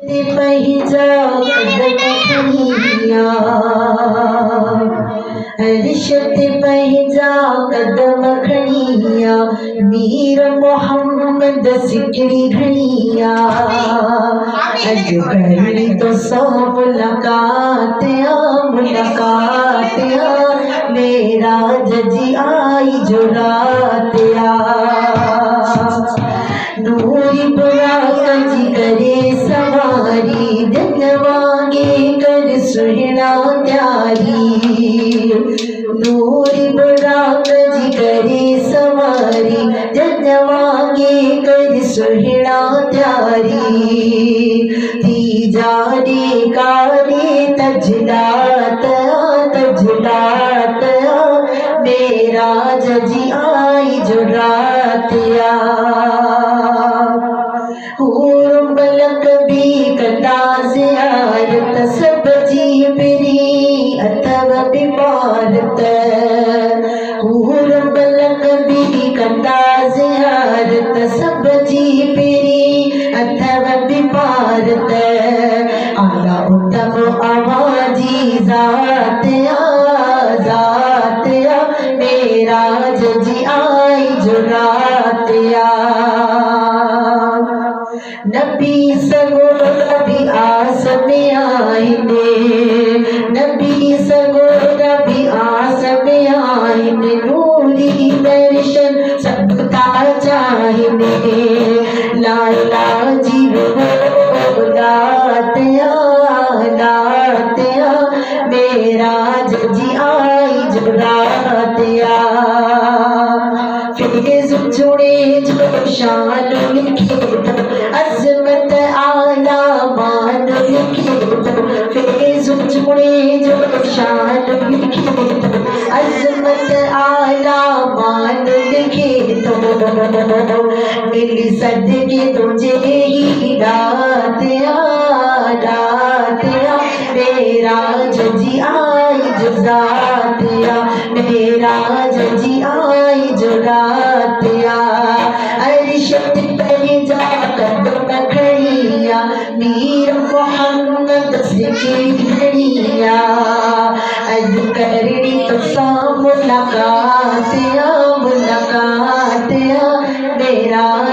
पही जा कदम रिश्त पही जा कदम खणिया मीर मोहम्मद सिकड़ी घणिया अज करनी तो सौ मुलाकात मेरा जजी आई जो रात नूरी बुरा कजी करे सवारी दिन वागे कर सुहना त्यारी नूरी बुरा कजी करे सवारी दिन वागे कर सुहना त्यारी ती जारी कारे तजलात मेरा जजी आई जो रात बलक भी कदा ज़ियारत सब जी पिरी अथव बिमारत बलक भी कदा ज़ियारत सब जी पिरी अथव बिमारत आला उत्तम आवाजी ज़ात मेरा जजी आई जो रात नबी सगो नबी आस में आईने नबी सगो नबी आस में आईने नूरी दर्शन सबका चाहिए लाला जी लातया मेरा जजी आई जो रात फिर जुड़े जो शान लिखे अजमत आला मान लिखे फिर जुड़े जो शान लिखे अजमत आला मान लिखे मिली सदके तुझे ही दातिया मेरा जजी आई जो जातिया मेरा जजी आई जो रातिया अरिशत पे जा कदम खड़िया मीर मोहम्मद सिकड़ी घड़िया अज करनी तो सा मुलाकात मेरा